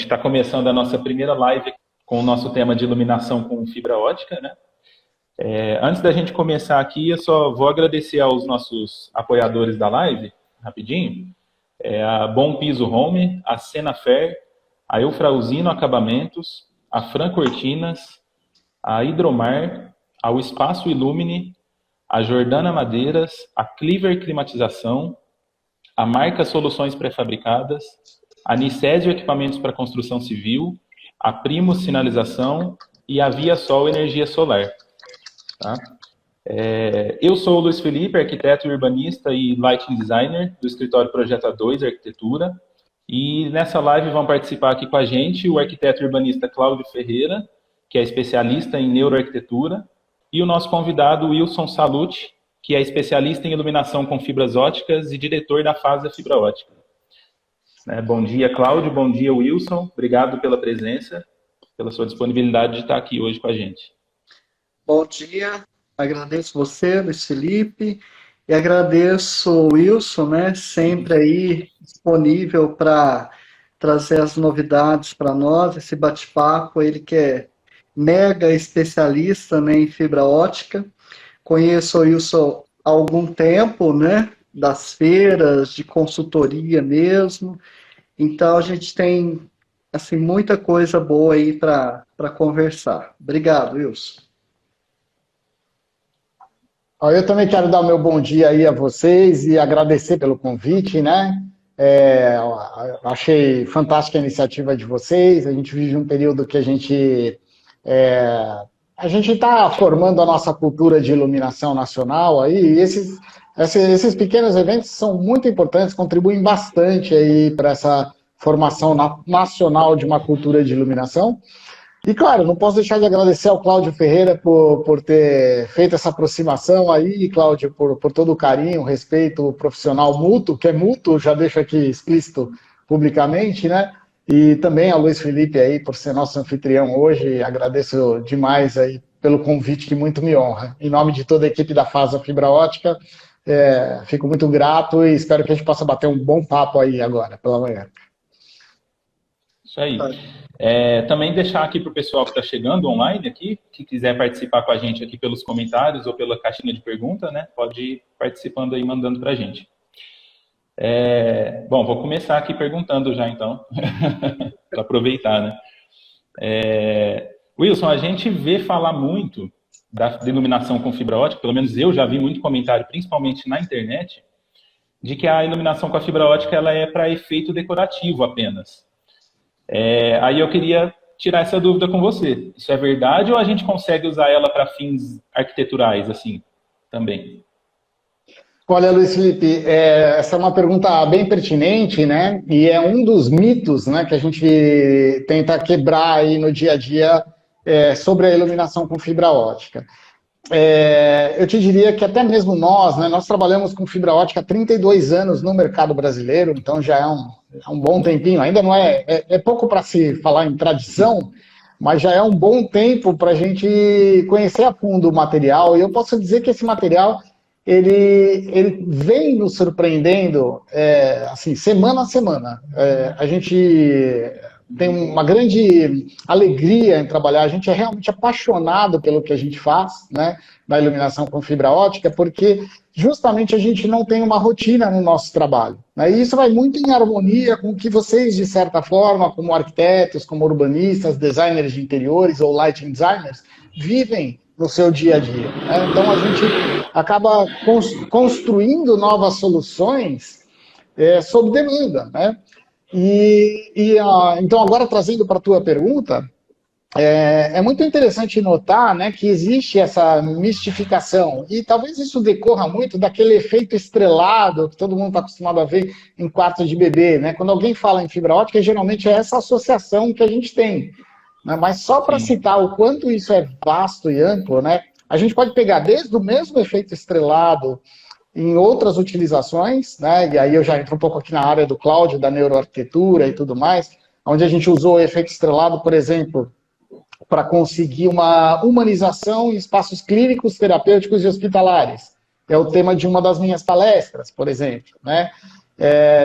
está começando a nossa primeira live com o nosso tema de iluminação com fibra ótica, né? Antes da gente começar aqui, eu só vou agradecer aos nossos apoiadores da live, rapidinho. A Bom Piso Home, a Senafer, a Eufrauzino Acabamentos, a Fran Cortinas, a Hidromar, ao Espaço Illumine, a Jordana Madeiras, a Cleaver Climatização, a Marca Soluções Pré-Fabricadas, a Nicésio Equipamentos para Construção Civil, a Primus Sinalização e a Via Sol Energia Solar. Tá? Eu sou o Luiz Felipe, arquiteto e urbanista e lighting designer do escritório Projeto A2 Arquitetura. E nessa live vão participar aqui com a gente o arquiteto e urbanista Cláudio Ferreira, que é especialista em neuroarquitetura, e o nosso convidado Wilson Salute, que é especialista em iluminação com fibras óticas e diretor da FASA Fibra Ótica. Bom dia, Cláudio. Bom dia, Wilson. Obrigado pela presença, pela sua disponibilidade de estar aqui hoje com a gente. Bom dia. Agradeço você, Luiz Felipe, e agradeço o Wilson, né, sempre aí disponível para trazer as novidades para nós, esse bate-papo, ele que é mega especialista, né, em fibra ótica. Conheço o Wilson há algum tempo, né, das feiras, de consultoria mesmo. Então, a gente tem assim, muita coisa boa aí para conversar. Obrigado, Wilson. Eu também quero dar o meu bom dia aí a vocês e agradecer pelo convite, né? Achei fantástica a iniciativa de vocês. A gente vive um período que a gente está formando a nossa cultura de iluminação nacional aí, e esses pequenos eventos são muito importantes, contribuem bastante aí para essa formação nacional de uma cultura de iluminação. E, claro, não posso deixar de agradecer ao Cláudio Ferreira por ter feito essa aproximação aí, Cláudio, por todo o carinho, respeito profissional mútuo, que é mútuo, já deixo aqui explícito publicamente, né? E também ao Luiz Felipe aí, por ser nosso anfitrião hoje, agradeço demais aí pelo convite, que muito me honra. Em nome de toda a equipe da FASA Fibra Ótica, fico muito grato e espero que a gente possa bater um bom papo aí agora, pela manhã. Isso aí. Também deixar aqui para o pessoal que está chegando online aqui, que quiser participar com a gente aqui pelos comentários ou pela caixinha de pergunta, né? Pode ir participando aí, mandando para a gente. Bom, vou começar aqui perguntando já, então, para aproveitar, né? Wilson, a gente vê falar muito da iluminação com fibra ótica, pelo menos eu já vi muito comentário, principalmente na internet, de que a iluminação com a fibra ótica ela é para efeito decorativo apenas. Aí eu queria tirar essa dúvida com você. Isso é verdade ou a gente consegue usar ela para fins arquiteturais, assim, também? Olha, Luiz Felipe, essa é uma pergunta bem pertinente, né? E é um dos mitos, né, que a gente tenta quebrar aí no dia a dia sobre a iluminação com fibra ótica. Eu te diria que até mesmo nós, né, nós trabalhamos com fibra ótica há 32 anos no mercado brasileiro, então já é um bom tempinho, ainda não é pouco para se falar em tradição, mas já é um bom tempo para a gente conhecer a fundo o material, e eu posso dizer que esse material ele vem nos surpreendendo assim, semana a semana. A gente tem uma grande alegria em trabalhar, a gente é realmente apaixonado pelo que a gente faz, né, na iluminação com fibra ótica, porque justamente a gente não tem uma rotina no nosso trabalho, né, e isso vai muito em harmonia com o que vocês, de certa forma, como arquitetos, como urbanistas, designers de interiores ou lighting designers, vivem no seu dia a dia, né? Então a gente acaba construindo novas soluções sob demanda, né? Então, agora trazendo para a tua pergunta, é muito interessante notar, né, que existe essa mistificação, e talvez isso decorra muito daquele efeito estrelado que todo mundo está acostumado a ver em quartos de bebê, né? Quando alguém fala em fibra ótica, geralmente é essa associação que a gente tem, né? Mas só para citar o quanto isso é vasto e amplo, né, a gente pode pegar desde o mesmo efeito estrelado em outras utilizações, né? E aí eu já entro um pouco aqui na área do Cláudio, da neuroarquitetura e tudo mais, onde a gente usou o efeito estrelado, por exemplo, para conseguir uma humanização em espaços clínicos, terapêuticos e hospitalares. É o tema de uma das minhas palestras, por exemplo, né?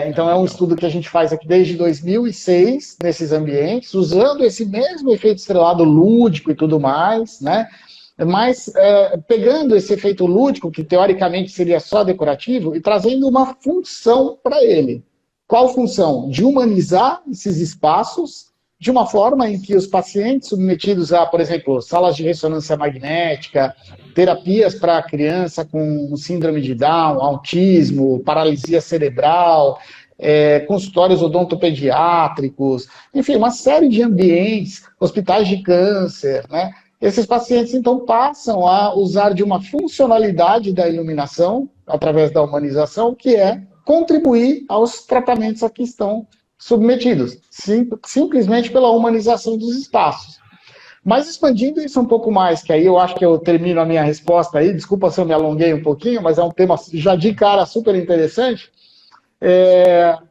Então, é um estudo que a gente faz aqui desde 2006, nesses ambientes, usando esse mesmo efeito estrelado lúdico e tudo mais, né? Mas pegando esse efeito lúdico, que teoricamente seria só decorativo, e trazendo uma função para ele. Qual função? De humanizar esses espaços de uma forma em que os pacientes submetidos a, por exemplo, salas de ressonância magnética, terapias para criança com síndrome de Down, autismo, paralisia cerebral, consultórios odontopediátricos, enfim, uma série de ambientes, hospitais de câncer, né? Esses pacientes, então, passam a usar de uma funcionalidade da iluminação, através da humanização, que é contribuir aos tratamentos a que estão submetidos, simplesmente pela humanização dos espaços. Mas expandindo isso um pouco mais, que aí eu acho que eu termino a minha resposta aí, desculpa se eu me alonguei um pouquinho, mas é um tema já de cara super interessante.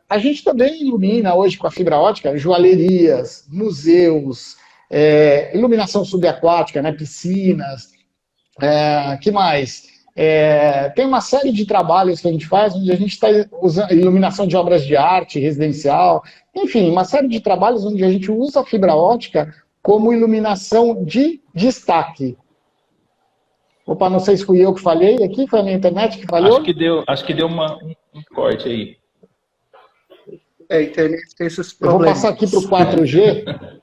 A gente também ilumina hoje com a fibra ótica joalherias, museus, iluminação subaquática, né, piscinas, que mais? Tem uma série de trabalhos que a gente faz, onde a gente está usando iluminação de obras de arte, residencial, enfim, uma série de trabalhos onde a gente usa a fibra ótica como iluminação de destaque. Opa, não sei se fui eu que falhei aqui, foi a minha internet que falhou? Acho que deu um corte aí. A internet tem esses problemas. Eu vou passar aqui para o 4G.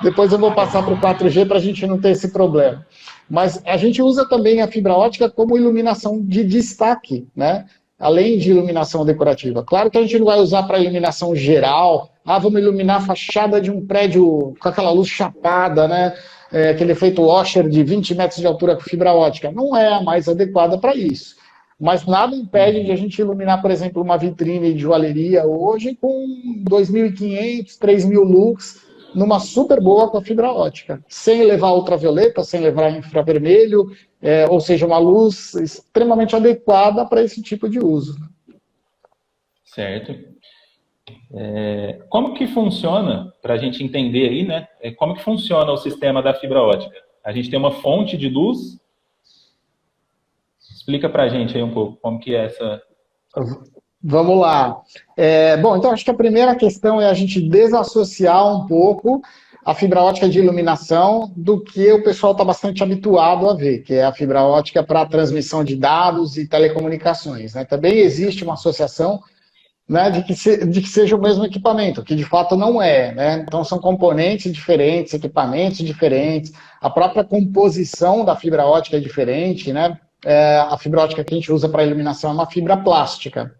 Depois eu vou passar para o 4G para a gente não ter esse problema. Mas a gente usa também a fibra ótica como iluminação de destaque, né? Além de iluminação decorativa. Claro que a gente não vai usar para iluminação geral. Vamos iluminar a fachada de um prédio com aquela luz chapada, né? Aquele efeito washer de 20 metros de altura com fibra ótica. Não é a mais adequada para isso. Mas nada impede de a gente iluminar, por exemplo, uma vitrine de joalheria hoje com 2.500, 3.000 lux, numa super boa com a fibra ótica, sem levar ultravioleta, sem levar infravermelho, ou seja, uma luz extremamente adequada para esse tipo de uso. Certo. Como que funciona, para a gente entender aí, né? Como que funciona o sistema da fibra ótica? A gente tem uma fonte de luz. Explica para a gente aí um pouco como que é essa... Vamos lá. Bom, então acho que a primeira questão é a gente desassociar um pouco a fibra ótica de iluminação do que o pessoal está bastante habituado a ver, que é a fibra ótica para transmissão de dados e telecomunicações, né? Também existe uma associação, né, de que seja o mesmo equipamento, que de fato não é, né? Então são componentes diferentes, equipamentos diferentes, a própria composição da fibra ótica é diferente, né? A fibra ótica que a gente usa para iluminação é uma fibra plástica.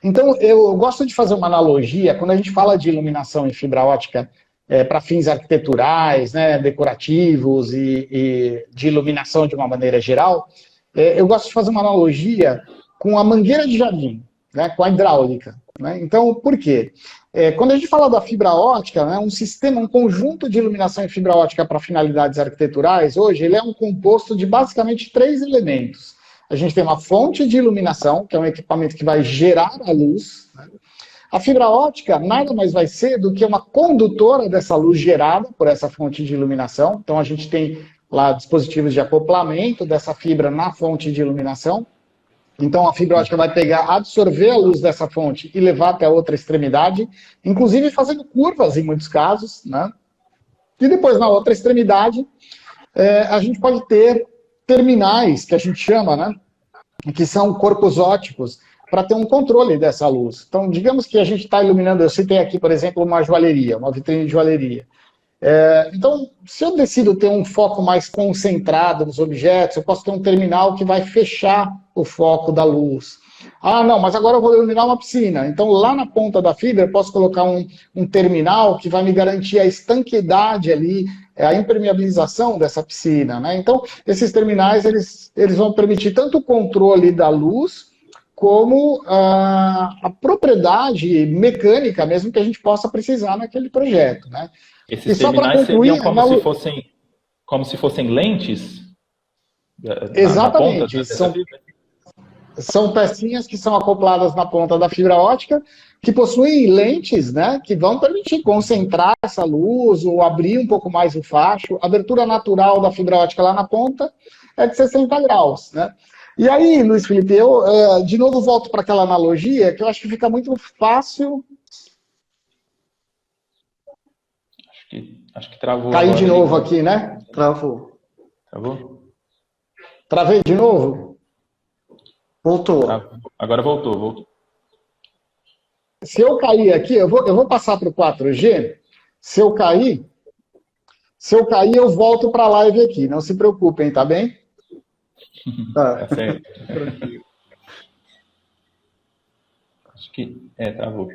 Então, eu gosto de fazer uma analogia, quando a gente fala de iluminação em fibra ótica para fins arquiteturais, né, decorativos e de iluminação de uma maneira geral, eu gosto de fazer uma analogia com a mangueira de jardim, né, com a hidráulica. Né? Então, por quê? Quando a gente fala da fibra ótica, né, um sistema, um conjunto de iluminação em fibra ótica para finalidades arquiteturais, hoje, ele é um composto de basicamente 3 elementos. A gente tem uma fonte de iluminação, que é um equipamento que vai gerar a luz. Né? A fibra ótica nada mais vai ser do que uma condutora dessa luz gerada por essa fonte de iluminação. Então, a gente tem lá dispositivos de acoplamento dessa fibra na fonte de iluminação. Então, a fibra ótica vai pegar, absorver a luz dessa fonte e levar até a outra extremidade, inclusive fazendo curvas em muitos casos. Né? E depois, na outra extremidade, a gente pode ter terminais, que a gente chama, né, que são corpos ópticos, para ter um controle dessa luz. Então, digamos que a gente está iluminando, eu citei aqui, por exemplo, uma joalheria, uma vitrine de joalheria. Então, se eu decido ter um foco mais concentrado nos objetos, eu posso ter um terminal que vai fechar o foco da luz. Não, mas agora eu vou iluminar uma piscina. Então, lá na ponta da fibra, eu posso colocar um terminal que vai me garantir a estanqueidade ali, a impermeabilização dessa piscina. Né? Então, esses terminais, eles vão permitir tanto o controle da luz, como a propriedade mecânica mesmo que a gente possa precisar naquele projeto. Né? Esses terminais seriam como se fossem lentes? Exatamente. São pecinhas que são acopladas na ponta da fibra ótica, que possuem lentes, né, que vão permitir concentrar essa luz ou abrir um pouco mais o facho. A abertura natural da fibra ótica lá na ponta é de 60 graus. Né? E aí, Luiz Felipe, eu de novo volto para aquela analogia que eu acho que fica muito fácil Acho que travou cair de agora novo aí. aqui, né? Travou. Travou? Travei de novo? Voltou. Travou. Agora voltou. Se eu cair aqui, eu vou passar para o 4G. Se eu cair, eu volto para a live aqui. Não se preocupem, tá bem? Tá certo. Tranquilo. Acho que travou.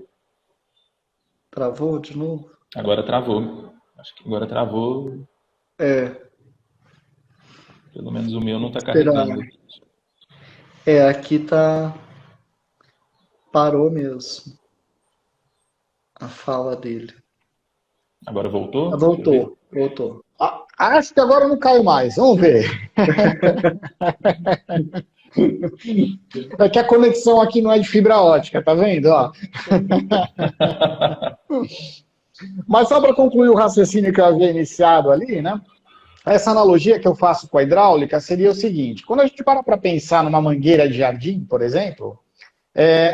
Travou de novo? Agora travou. Acho que agora travou. É, Pelo menos o meu não está esperar. carregando. Aqui tá. Parou mesmo a fala dele. Agora voltou? Voltou. Acho que agora eu não caio mais. Vamos ver. É que a conexão aqui não é de fibra ótica, tá vendo? Ó. Mas só para concluir o raciocínio que eu havia iniciado ali, né? Essa analogia que eu faço com a hidráulica seria o seguinte: quando a gente para pensar numa mangueira de jardim, por exemplo,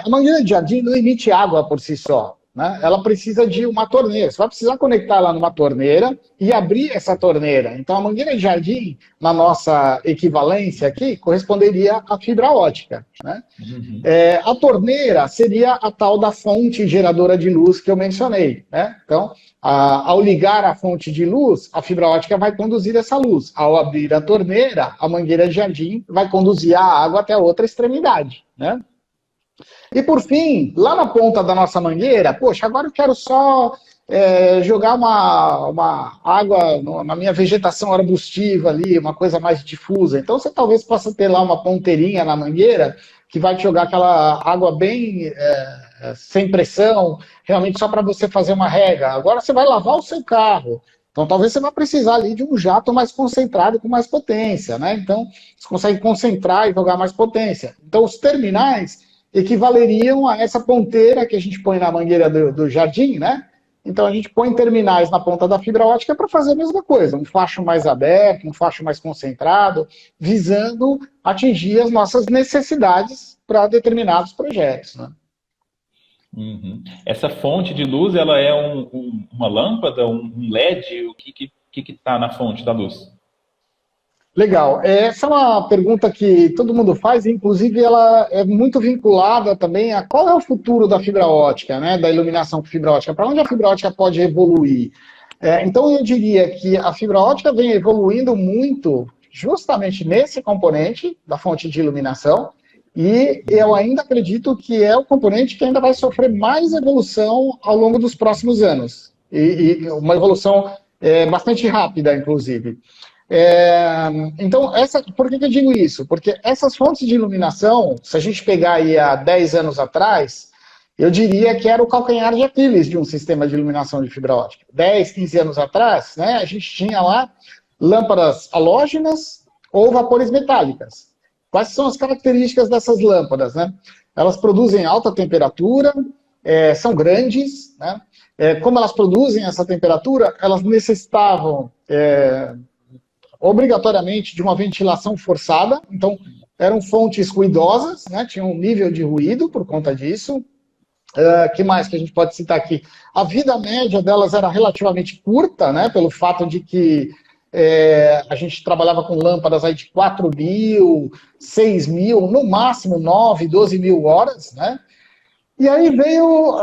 a mangueira de jardim não emite água por si só, né? Ela precisa de uma torneira. Você vai precisar conectar ela numa torneira e abrir essa torneira. Então, a mangueira de jardim, na nossa equivalência aqui, corresponderia à fibra ótica, né? Uhum. A torneira seria a tal da fonte geradora de luz que eu mencionei, né? Então, ao ligar a fonte de luz, a fibra ótica vai conduzir essa luz. Ao abrir a torneira, a mangueira de jardim vai conduzir a água até a outra extremidade, né? E por fim, lá na ponta da nossa mangueira, poxa, agora eu quero só jogar uma água na minha vegetação arbustiva ali, uma coisa mais difusa. Então você talvez possa ter lá uma ponteirinha na mangueira que vai te jogar aquela água bem sem pressão, realmente só para você fazer uma rega. Agora você vai lavar o seu carro. Então talvez você vá precisar ali de um jato mais concentrado com mais potência, né? Então você consegue concentrar e jogar mais potência. Então os terminais equivaleriam a essa ponteira que a gente põe na mangueira do jardim, né? Então a gente põe terminais na ponta da fibra ótica para fazer a mesma coisa, um facho mais aberto, um facho mais concentrado, visando atingir as nossas necessidades para determinados projetos, né? Uhum. Essa fonte de luz, ela é uma lâmpada, um LED? O que está na fonte da luz? Legal. Essa é uma pergunta que todo mundo faz, e inclusive ela é muito vinculada também a qual é o futuro da fibra ótica, né, da iluminação com fibra ótica, para onde a fibra ótica pode evoluir. Então eu diria que a fibra ótica vem evoluindo muito justamente nesse componente da fonte de iluminação, e eu ainda acredito que é o componente que ainda vai sofrer mais evolução ao longo dos próximos anos, e uma evolução bastante rápida, inclusive. Então, por que eu digo isso? Porque essas fontes de iluminação, se a gente pegar aí há 10 anos atrás, eu diria que era o calcanhar de Aquiles de um sistema de iluminação de fibra ótica. 10, 15 anos atrás, né, a gente tinha lá lâmpadas halógenas ou vapores metálicas. Quais são as características dessas lâmpadas, né? Elas produzem alta temperatura, são grandes, né? Como elas produzem essa temperatura, elas necessitavam obrigatoriamente de uma ventilação forçada, então eram fontes ruidosas, né? Tinham um nível de ruído por conta disso. Que mais que a gente pode citar aqui? A vida média delas era relativamente curta, né? Pelo fato de que a gente trabalhava com lâmpadas aí de 4.000, 6.000, no máximo 9, 12.000 horas, né? E aí veio,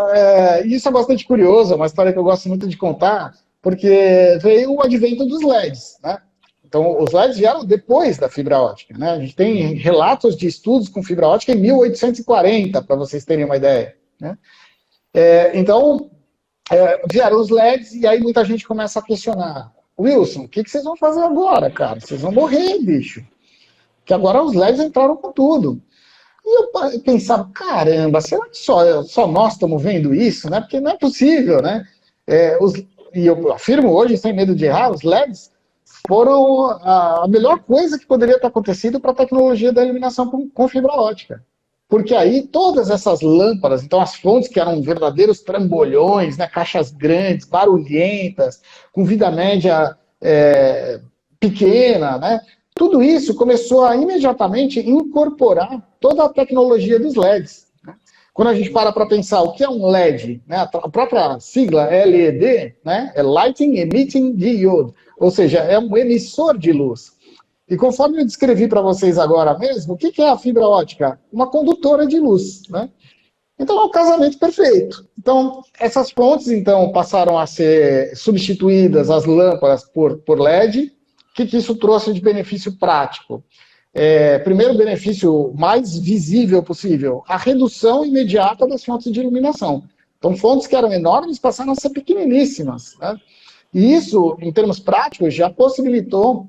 isso é bastante curioso, é uma história que eu gosto muito de contar, porque veio o advento dos LEDs, né? Então, os LEDs vieram depois da fibra ótica, né? A gente tem relatos de estudos com fibra ótica em 1840, para vocês terem uma ideia, né? Então, vieram os LEDs e aí muita gente começa a questionar. Wilson, o que vocês vão fazer agora, cara? Vocês vão morrer, bicho. Que agora os LEDs entraram com tudo. E eu pensava, caramba, será que só nós estamos vendo isso, né? Porque não é possível, né? E eu afirmo hoje, sem medo de errar, os LEDs foram a melhor coisa que poderia ter acontecido para a tecnologia da iluminação com fibra ótica. Porque aí todas essas lâmpadas, então as fontes que eram verdadeiros trambolhões, né, caixas grandes, barulhentas, com vida média pequena, né, Tudo isso começou a imediatamente incorporar toda a tecnologia dos LEDs. Quando a gente para pensar o que é um LED, né, a própria sigla LED, né, é Lighting Emitting Diode, ou seja, é um emissor de luz. E conforme eu descrevi para vocês agora mesmo, o que é a fibra ótica? Uma condutora de luz, né? Então, é um casamento perfeito. Então, essas fontes, então, passaram a ser substituídas, as lâmpadas, por LED. O que isso trouxe de benefício prático? Primeiro benefício mais visível possível, a redução imediata das fontes de iluminação. Então, fontes que eram enormes passaram a ser pequeniníssimas, né? E isso, em termos práticos, já possibilitou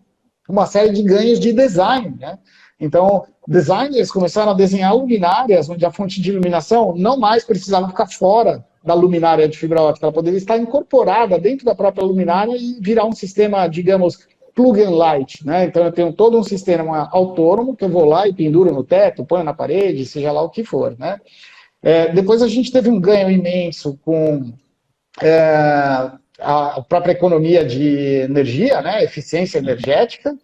uma série de ganhos de design, né? Então, designers começaram a desenhar luminárias onde a fonte de iluminação não mais precisava ficar fora da luminária de fibra ótica, ela poderia estar incorporada dentro da própria luminária e virar um sistema, digamos, plug and light, né? Então eu tenho todo um sistema autônomo que eu vou lá e penduro no teto, ponho na parede, seja lá o que for, né? Depois a gente teve um ganho imenso com a própria economia de energia, né? Eficiência energética.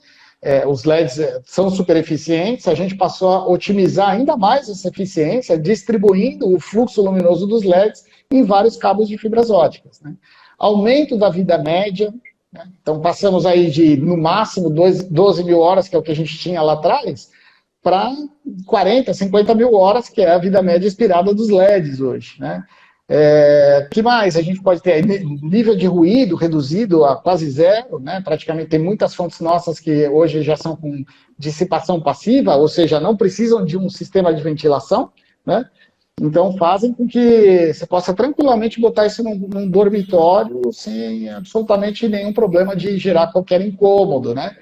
Os LEDs são super eficientes, a gente passou a otimizar ainda mais essa eficiência, distribuindo o fluxo luminoso dos LEDs em vários cabos de fibras óticas, né? Aumento da vida média, né? Então passamos aí de, no máximo, 12 mil horas, que é o que a gente tinha lá atrás, para 40, 50 mil horas, que é a vida média expirada dos LEDs hoje, né? Que mais? A gente pode ter nível de ruído reduzido a quase zero, né? Praticamente tem muitas fontes nossas que hoje já são com dissipação passiva, ou seja, não precisam de um sistema de ventilação, né? Então fazem com que você possa tranquilamente botar isso num dormitório sem absolutamente nenhum problema de gerar qualquer incômodo, né?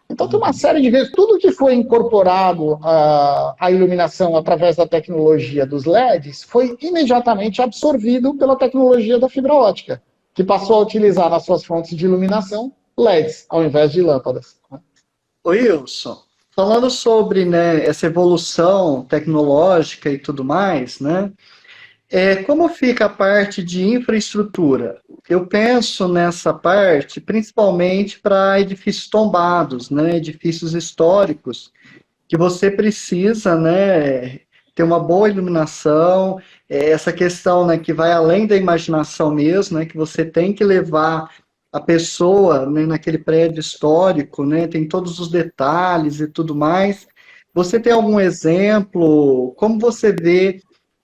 Então tem uma série de vezes, tudo que foi incorporado à iluminação através da tecnologia dos LEDs foi imediatamente absorvido pela tecnologia da fibra ótica, que passou a utilizar nas suas fontes de iluminação LEDs, ao invés de lâmpadas. Ô Wilson, falando sobre, né, essa evolução tecnológica e tudo mais, né? Como fica a parte de infraestrutura? Eu penso nessa parte principalmente para edifícios tombados, né, edifícios históricos, que você precisa, né, ter uma boa iluminação, essa questão, né, que vai além da imaginação mesmo, né, que você tem que levar a pessoa, né, naquele prédio histórico, né, tem todos os detalhes e tudo mais. Você tem algum exemplo? Como você vê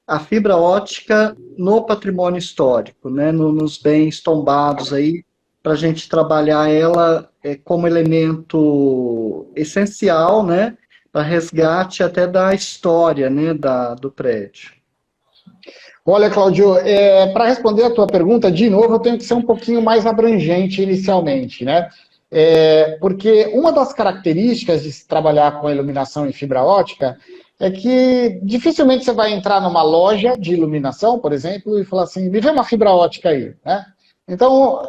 a fibra ótica no patrimônio histórico, né, nos bens tombados aí, para a gente trabalhar ela como elemento essencial, né, para resgate até da história, né, do prédio. Olha, Cláudio, para responder a tua pergunta, de novo, eu tenho que ser um pouquinho mais abrangente inicialmente, né? Porque uma das características de se trabalhar com a iluminação em fibra ótica é que dificilmente você vai entrar numa loja de iluminação, por exemplo, e falar assim, me vê uma fibra ótica aí, né? Então,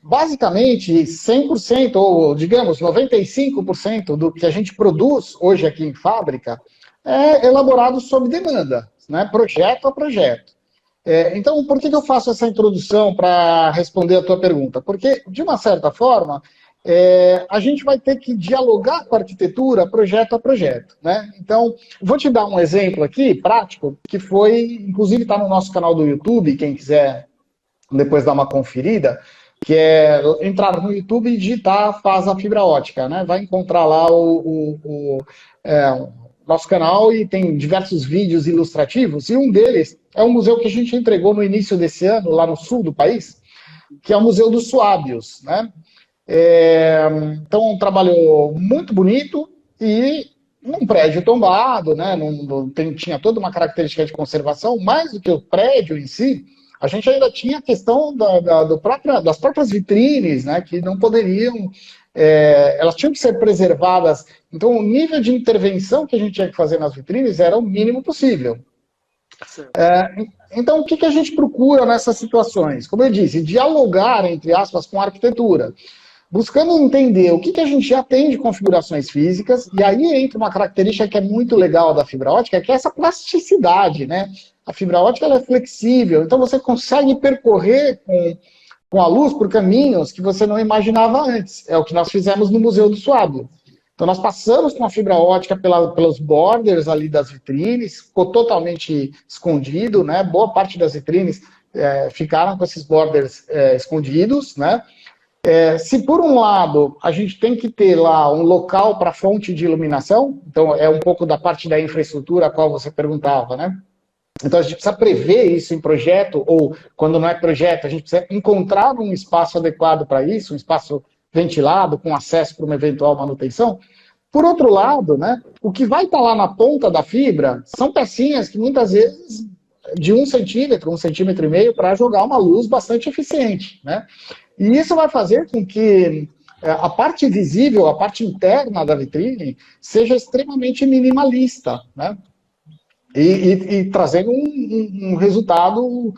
basicamente, 100%, ou digamos, 95% do que a gente produz hoje aqui em fábrica é elaborado sob demanda, né? Projeto a projeto. Então, por que eu faço essa introdução para responder a tua pergunta? Porque, de uma certa forma, a gente vai ter que dialogar com a arquitetura projeto a projeto, né? Então, vou te dar um exemplo aqui, prático, que foi, inclusive está no nosso canal do YouTube, quem quiser depois dar uma conferida, que é entrar no YouTube e digitar Faz a Fibra Ótica, né? Vai encontrar lá o nosso canal e tem diversos vídeos ilustrativos, e um deles é um museu que a gente entregou no início desse ano, lá no sul do país, que é o Museu dos Suábios, né? Então, um trabalho muito bonito e num prédio tombado, né? Tinha toda uma característica de conservação, mais do que o prédio em si, a gente ainda tinha a questão das próprias vitrines, né? Que não poderiam, elas tinham que ser preservadas. Então, o nível de intervenção que a gente tinha que fazer nas vitrines era o mínimo possível. Então, o que a gente procura nessas situações? Como eu disse, dialogar, entre aspas, com a arquitetura, buscando entender o que a gente já tem de configurações físicas, e aí entra uma característica que é muito legal da fibra ótica, que é essa plasticidade, né? A fibra ótica ela é flexível, então você consegue percorrer com com a luz por caminhos que você não imaginava antes. É o que nós fizemos no Museu do Suado. Então, nós passamos com a fibra ótica pelos borders ali das vitrines, ficou totalmente escondido, né? Boa parte das vitrines ficaram com esses borders escondidos, né? Se por um lado a gente tem que ter lá um local para fonte de iluminação, então é um pouco da parte da infraestrutura a qual você perguntava, né? Então a gente precisa prever isso em projeto, ou quando não é projeto, a gente precisa encontrar um espaço adequado para isso, um espaço ventilado, com acesso para uma eventual manutenção. Por outro lado, né, o que vai estar lá na ponta da fibra são pecinhas que muitas vezes de 1 centímetro, 1,5 centímetros, para jogar uma luz bastante eficiente, né? E isso vai fazer com que a parte visível, a parte interna da vitrine, seja extremamente minimalista, né? E trazendo um resultado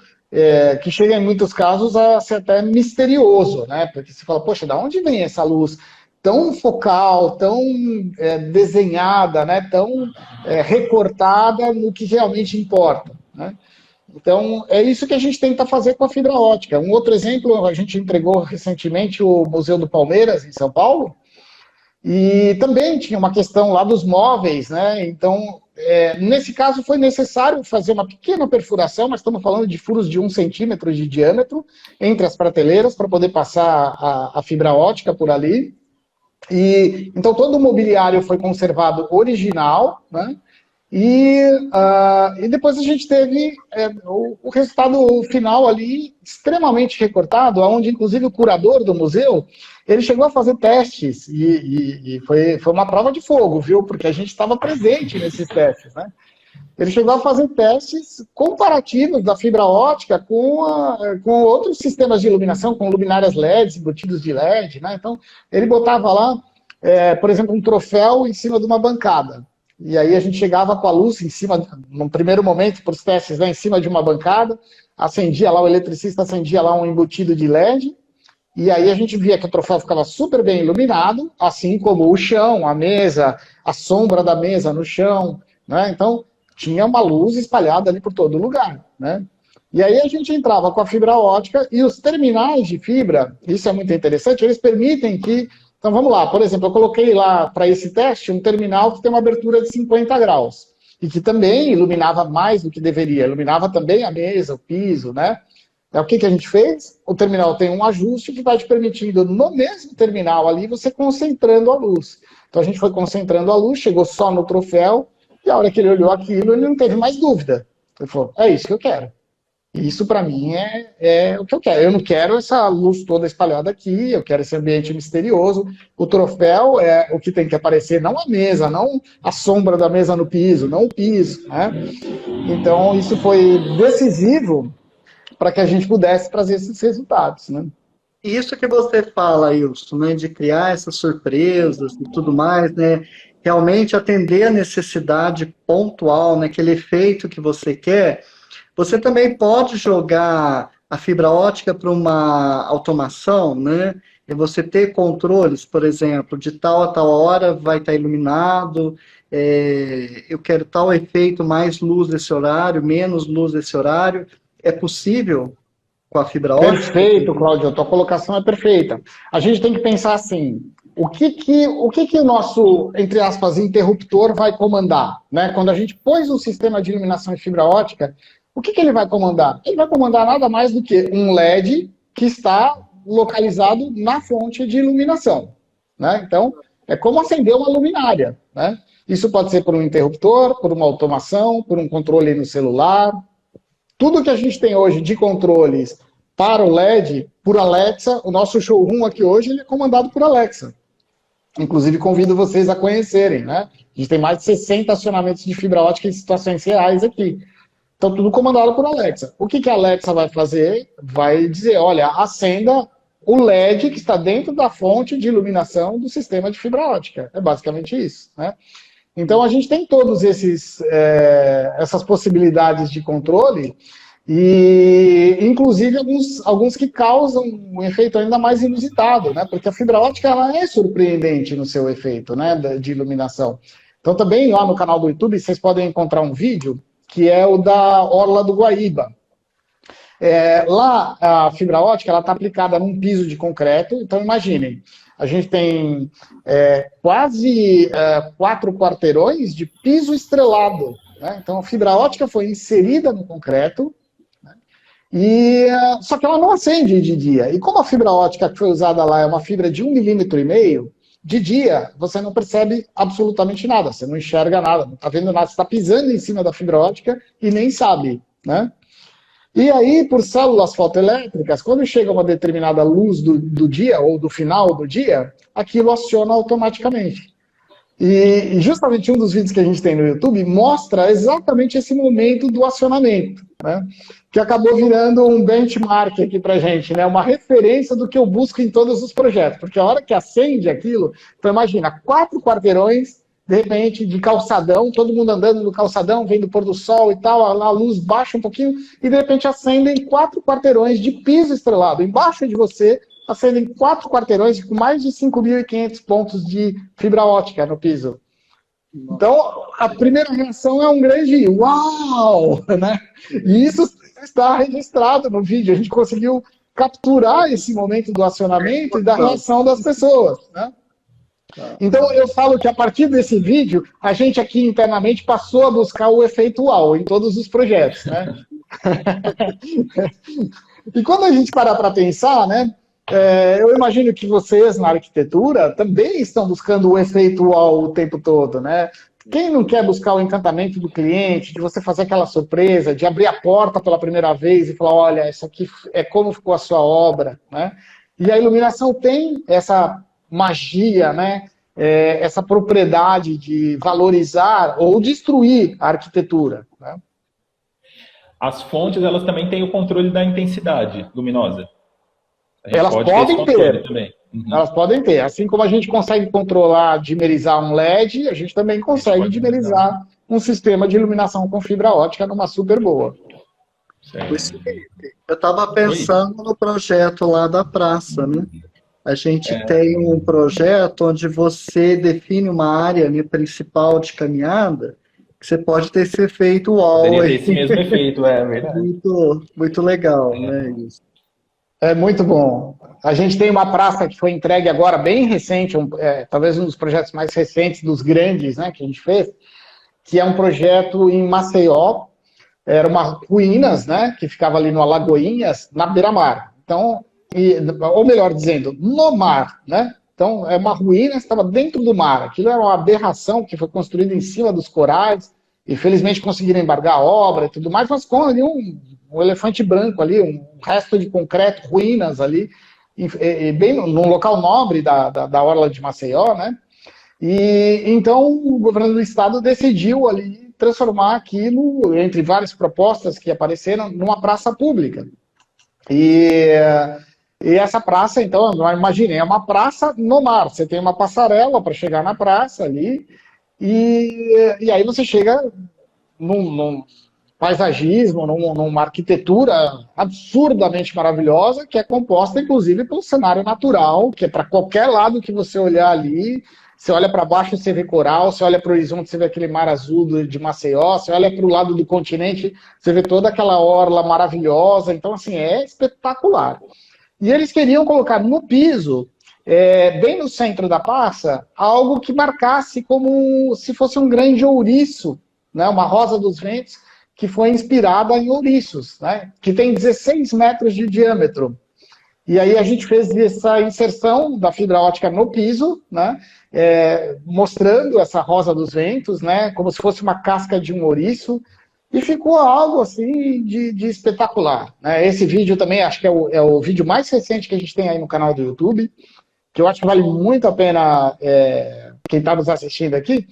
que chega em muitos casos a ser até misterioso, né? Porque você fala, poxa, de onde vem essa luz tão focal, tão desenhada, né? Tão recortada no que realmente importa, né? Então, é isso que a gente tenta fazer com a fibra ótica. Um outro exemplo, a gente entregou recentemente o Museu do Palmeiras, em São Paulo, e também tinha uma questão lá dos móveis, né? Então, nesse caso foi necessário fazer uma pequena perfuração, mas estamos falando de furos de 1 centímetro de diâmetro entre as prateleiras para poder passar a fibra ótica por ali. E então todo o mobiliário foi conservado original, né? E depois a gente teve o resultado final ali extremamente recortado, onde inclusive o curador do museu, ele chegou a fazer testes, e foi uma prova de fogo, viu? Porque a gente estava presente nesses testes, né? Ele chegou a fazer testes comparativos da fibra ótica com outros sistemas de iluminação, com luminárias LEDs, embutidos de LED, né? Então, ele botava lá, por exemplo, um troféu em cima de uma bancada. E aí a gente chegava com a luz em cima, no primeiro momento, para os testes, né, em cima de uma bancada, acendia lá, o eletricista acendia lá um embutido de LED, e aí a gente via que o troféu ficava super bem iluminado, assim como o chão, a mesa, a sombra da mesa no chão, né? Então, tinha uma luz espalhada ali por todo lugar, né? E aí a gente entrava com a fibra ótica, e os terminais de fibra, isso é muito interessante, eles permitem que... Então vamos lá, por exemplo, eu coloquei lá para esse teste um terminal que tem uma abertura de 50 graus, e que também iluminava mais do que deveria, iluminava também a mesa, o piso, né? O que a gente fez? O terminal tem um ajuste que vai te permitindo, no mesmo terminal ali, você concentrando a luz. Então a gente foi concentrando a luz, chegou só no troféu, e a hora que ele olhou aquilo, ele não teve mais dúvida. Ele falou, é isso que eu quero. E isso para mim é o que eu quero. Eu não quero essa luz toda espalhada aqui, eu quero esse ambiente misterioso. O troféu é o que tem que aparecer, não a mesa, não a sombra da mesa no piso, não o piso, né? Então isso foi decisivo para que a gente pudesse trazer esses resultados, né? Isso que você fala, Wilson, né, de criar essas surpresas e tudo mais, né? Realmente atender a necessidade pontual, né, aquele efeito que você quer. Você também pode jogar a fibra ótica para uma automação, né? E você ter controles, por exemplo, de tal a tal hora vai estar iluminado, eu quero tal efeito, mais luz desse horário, menos luz desse horário. É possível com a fibra ótica? Perfeito, Cláudio, a tua colocação é perfeita. A gente tem que pensar assim, o que o nosso, entre aspas, interruptor vai comandar, né? Quando a gente pôs um sistema de iluminação em fibra ótica, o que ele vai comandar? Ele vai comandar nada mais do que um LED que está localizado na fonte de iluminação, né? Então, é como acender uma luminária, né? Isso pode ser por um interruptor, por uma automação, por um controle no celular. Tudo que a gente tem hoje de controles para o LED, por Alexa, o nosso showroom aqui hoje ele é comandado por Alexa. Inclusive, convido vocês a conhecerem, né? A gente tem mais de 60 acionamentos de fibra ótica em situações reais aqui. Então, tudo comandado por Alexa. O que a Alexa vai fazer? Vai dizer, olha, acenda o LED que está dentro da fonte de iluminação do sistema de fibra ótica. É basicamente isso, né? Então, a gente tem todos essas possibilidades de controle e, inclusive, alguns que causam um efeito ainda mais inusitado, né? Porque a fibra ótica ela é surpreendente no seu efeito, né, de iluminação. Então, também lá no canal do YouTube, vocês podem encontrar um vídeo que é o da Orla do Guaíba. Lá, a fibra ótica está aplicada num piso de concreto. Então, imaginem, a gente tem quase 4 quarteirões de piso estrelado, né? Então, a fibra ótica foi inserida no concreto, né? Só que ela não acende de dia. E como a fibra ótica que foi usada lá é uma fibra de 1,5 mm, de dia você não percebe absolutamente nada, você não enxerga nada, não está vendo nada, você está pisando em cima da fibra ótica e nem sabe, né? E aí, por células fotoelétricas, quando chega uma determinada luz do dia ou do final do dia, aquilo aciona automaticamente. E justamente um dos vídeos que a gente tem no YouTube mostra exatamente esse momento do acionamento, né? Que acabou virando um benchmark aqui pra gente, né? Uma referência do que eu busco em todos os projetos. Porque a hora que acende aquilo, então imagina, 4 quarteirões, de repente, de calçadão, todo mundo andando no calçadão, vendo o pôr do sol e tal, a luz baixa um pouquinho, e de repente acendem 4 quarteirões de piso estrelado. Embaixo de você, acendem 4 quarteirões com mais de 5.500 pontos de fibra ótica no piso. Então, a primeira reação é um grande uau, né? E isso está registrado no vídeo. A gente conseguiu capturar esse momento do acionamento e da reação das pessoas, né? Então, eu falo que a partir desse vídeo, a gente aqui internamente passou a buscar o efeito uau em todos os projetos, né? E quando a gente parar para pensar, né? Eu imagino que vocês, na arquitetura, também estão buscando o efeito uau o tempo todo, né? Quem não quer buscar o encantamento do cliente, de você fazer aquela surpresa, de abrir a porta pela primeira vez e falar, olha, isso aqui é como ficou a sua obra, né? E a iluminação tem essa magia, né? Essa propriedade de valorizar ou destruir a arquitetura, né? As fontes, elas também têm o controle da intensidade luminosa. Elas podem ter. Também. Uhum. Elas podem ter. Assim como a gente consegue controlar, dimerizar um LED, a gente também consegue dimerizar um sistema de iluminação com fibra ótica numa super boa. Eu estava pensando no projeto lá da praça, né? A gente tem um projeto onde você define uma área ali, principal de caminhada, que você pode ter esse efeito uau. Poderia ter esse mesmo efeito, é verdade. Muito legal, né? Isso. É muito bom. A gente tem uma praça que foi entregue agora, bem recente, talvez um dos projetos mais recentes, dos grandes, né, que a gente fez, que é um projeto em Maceió. Era uma ruínas, né, que ficava ali no Alagoinhas, na beira-mar. Então, ou melhor dizendo, no mar, né? Então, é uma ruína que estava dentro do mar. Aquilo era uma aberração que foi construída em cima dos corais. Infelizmente conseguiram embargar a obra e tudo mais, mas com ali um elefante branco ali, um resto de concreto, ruínas ali, bem num local nobre da orla de Maceió, né? E então o governo do estado decidiu ali transformar aquilo, entre várias propostas que apareceram, numa praça pública. E essa praça, então, imaginei, é uma praça no mar. Você tem uma passarela para chegar na praça ali, e aí você chega num paisagismo, numa arquitetura absurdamente maravilhosa, que é composta, inclusive, pelo cenário natural, que é para qualquer lado que você olhar ali. Você olha para baixo, você vê coral, você olha para o horizonte, você vê aquele mar azul de Maceió, você olha para o lado do continente, você vê toda aquela orla maravilhosa. Então, assim, é espetacular. E eles queriam colocar no piso, bem no centro da praça, algo que marcasse como se fosse um grande ouriço, né? Uma rosa dos ventos, que foi inspirada em ouriços, né? Que tem 16 metros de diâmetro. E aí a gente fez essa inserção da fibra ótica no piso, né? Mostrando essa rosa dos ventos, né? Como se fosse uma casca de um ouriço. E ficou algo assim de espetacular, né? Esse vídeo também acho que é o vídeo mais recente que a gente tem aí no canal do YouTube, que eu acho que vale muito a pena quem está nos assistindo aqui,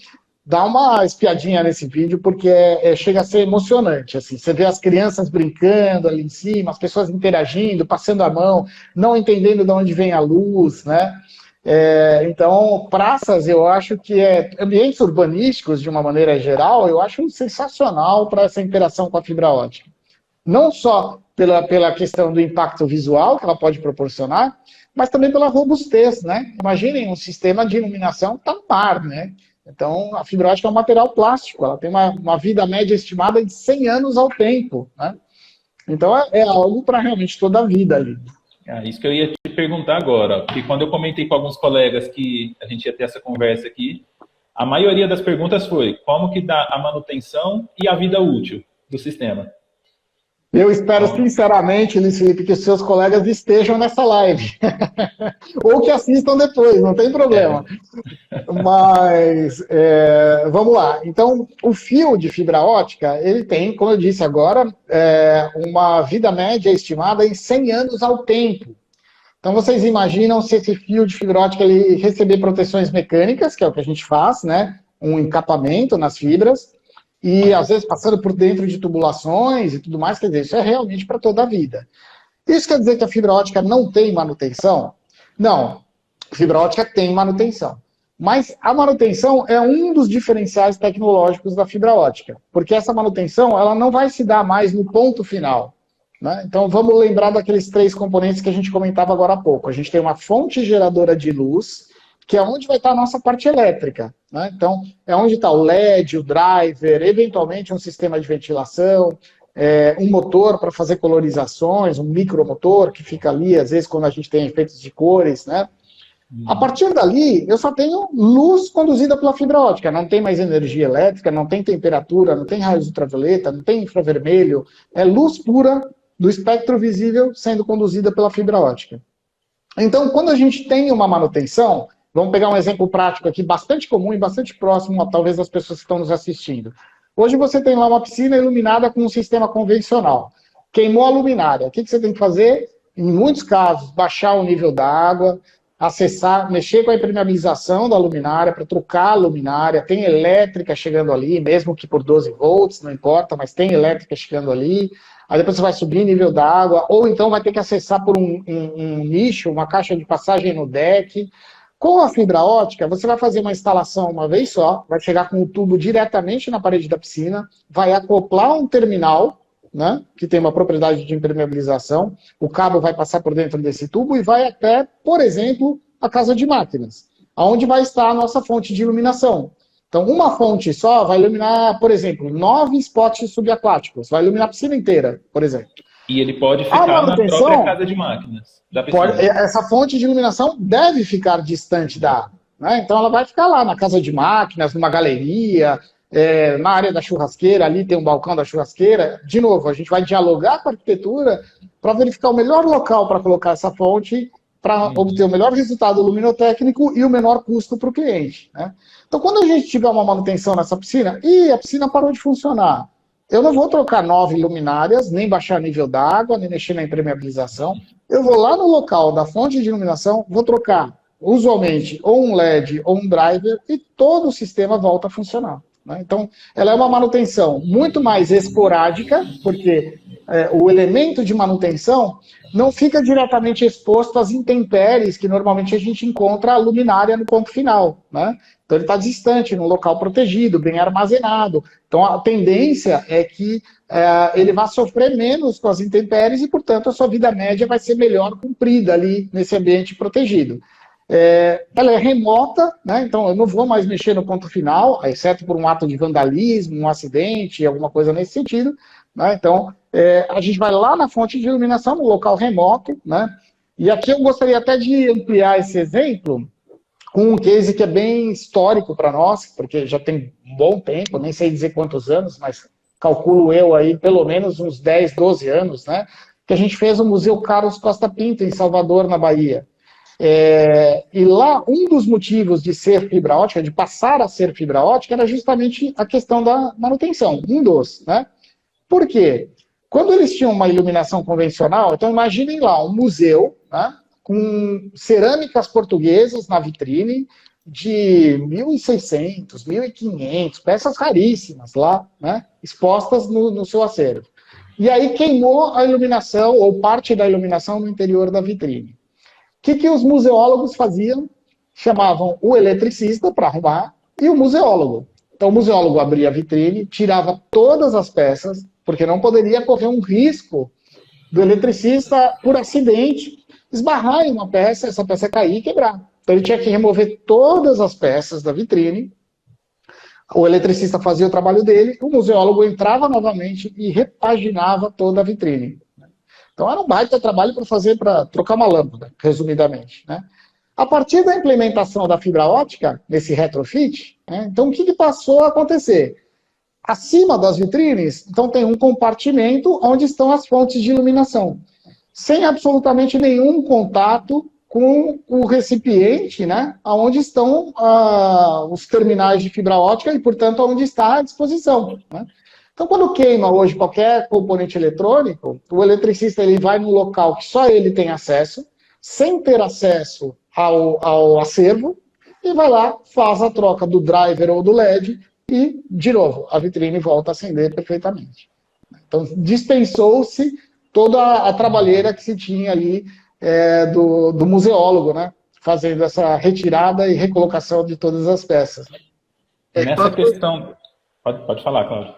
dar uma espiadinha nesse vídeo, porque chega a ser emocionante. Assim, você vê as crianças brincando ali em cima, as pessoas interagindo, passando a mão, não entendendo de onde vem a luz, né? Então, praças, eu acho que ambientes urbanísticos, de uma maneira geral, eu acho sensacional para essa interação com a fibra ótica. Não só pela questão do impacto visual que ela pode proporcionar, mas também pela robustez, né? Imaginem um sistema de iluminação que está no mar, né? Então, a fibra ótica é um material plástico, ela tem uma vida média estimada de 100 anos ao tempo, né? Então é algo para realmente toda a vida ali. Isso que eu ia te perguntar agora, porque quando eu comentei com alguns colegas que a gente ia ter essa conversa aqui, a maioria das perguntas foi como que dá a manutenção e a vida útil do sistema. Eu espero sinceramente, Luiz Felipe, que os seus colegas estejam nessa live. Ou que assistam depois, não tem problema. Mas, vamos lá. Então, o fio de fibra ótica, ele tem, como eu disse agora, uma vida média estimada em 100 anos ao tempo. Então, vocês imaginam se esse fio de fibra ótica ele receber proteções mecânicas, que é o que a gente faz, né? Um encapamento nas fibras, e às vezes passando por dentro de tubulações e tudo mais, quer dizer, isso é realmente para toda a vida. Isso quer dizer que a fibra ótica não tem manutenção? Não, a fibra ótica tem manutenção. Mas a manutenção é um dos diferenciais tecnológicos da fibra ótica, porque essa manutenção ela não vai se dar mais no ponto final, né? Então vamos lembrar daqueles 3 componentes que a gente comentava agora há pouco. A gente tem uma fonte geradora de luz, que é onde vai estar a nossa parte elétrica, né? Então, é onde está o LED, o driver, eventualmente um sistema de ventilação, um motor para fazer colorizações, um micromotor que fica ali, às vezes, quando a gente tem efeitos de cores, né? A partir dali, eu só tenho luz conduzida pela fibra ótica, não tem mais energia elétrica, não tem temperatura, não tem raios ultravioleta, não tem infravermelho, é luz pura do espectro visível sendo conduzida pela fibra ótica. Então, quando a gente tem uma manutenção, vamos pegar um exemplo prático aqui, bastante comum e bastante próximo, talvez, das pessoas que estão nos assistindo. Hoje você tem lá uma piscina iluminada com um sistema convencional. Queimou a luminária. O que você tem que fazer? Em muitos casos, baixar o nível da água, acessar, mexer com a impermeabilização da luminária para trocar a luminária. Tem elétrica chegando ali, mesmo que por 12 volts, não importa, mas tem elétrica chegando ali. Aí depois você vai subir o nível da água, ou então vai ter que acessar por um nicho, uma caixa de passagem no deck. Com a fibra ótica, você vai fazer uma instalação uma vez só, vai chegar com o tubo diretamente na parede da piscina, vai acoplar um terminal, né, que tem uma propriedade de impermeabilização, o cabo vai passar por dentro desse tubo e vai até, por exemplo, a casa de máquinas, onde vai estar a nossa fonte de iluminação. Então, uma fonte só vai iluminar, por exemplo, 9 spots subaquáticos, vai iluminar a piscina inteira, por exemplo. E ele pode ficar na própria casa de máquinas da piscina. Essa fonte de iluminação deve ficar distante da água, né? Então ela vai ficar lá na casa de máquinas, numa galeria, na área da churrasqueira, ali tem um balcão da churrasqueira. De novo, a gente vai dialogar com a arquitetura para verificar o melhor local para colocar essa fonte, para obter o melhor resultado luminotécnico e o menor custo para o cliente, né? Então quando a gente tiver uma manutenção nessa piscina, a piscina parou de funcionar, eu não vou trocar 9 luminárias, nem baixar nível da água, nem mexer na impermeabilização. Eu vou lá no local da fonte de iluminação, vou trocar, usualmente, ou um LED ou um driver, e todo o sistema volta a funcionar, né? Então, ela é uma manutenção muito mais esporádica, porque o elemento de manutenção não fica diretamente exposto às intempéries que normalmente a gente encontra a luminária no ponto final, né? Então ele está distante, num local protegido, bem armazenado. Então a tendência é que ele vá sofrer menos com as intempéries e, portanto, a sua vida média vai ser melhor cumprida ali nesse ambiente protegido. Ela é remota, né? Então eu não vou mais mexer no ponto final, exceto por um ato de vandalismo, um acidente, alguma coisa nesse sentido, né? Então a gente vai lá na fonte de iluminação, no local remoto, né? E aqui eu gostaria até de ampliar esse exemplo com um case que é bem histórico para nós, porque já tem um bom tempo, nem sei dizer quantos anos, mas calculo eu aí pelo menos uns 10, 12 anos, né? Que a gente fez o Museu Carlos Costa Pinto, em Salvador, na Bahia. E lá, um dos motivos de ser fibra ótica, de passar a ser fibra ótica, era justamente a questão da manutenção, um dos, né? Por quê? Quando eles tinham uma iluminação convencional, então imaginem lá, um museu, né, com cerâmicas portuguesas na vitrine, de 1.600, 1.500, peças raríssimas lá, né, expostas no seu acervo. E aí queimou a iluminação, ou parte da iluminação no interior da vitrine. O que os museólogos faziam? Chamavam o eletricista para arrumar e o museólogo. Então o museólogo abria a vitrine, tirava todas as peças, porque não poderia correr um risco do eletricista, por acidente, esbarrar em uma peça, essa peça cair e quebrar. Então ele tinha que remover todas as peças da vitrine, O eletricista fazia o trabalho dele, o museólogo entrava novamente e repaginava toda a vitrine. Então era um baita trabalho para trocar uma lâmpada, resumidamente, né? A partir da implementação da fibra ótica, nesse retrofit, né, então o que passou a acontecer? Acima das vitrines, então tem um compartimento onde estão as fontes de iluminação, sem absolutamente nenhum contato com o recipiente, né, onde estão os terminais de fibra ótica e, portanto, onde está à disposição, né? Então, quando queima hoje qualquer componente eletrônico, o eletricista ele vai no local que só ele tem acesso, sem ter acesso ao acervo, e vai lá, faz a troca do driver ou do LED e, de novo, a vitrine volta a acender perfeitamente. Então, dispensou-se toda a trabalheira que se tinha ali do museólogo, né, fazendo essa retirada e recolocação de todas as peças. Nessa questão... Pode falar, Cláudio.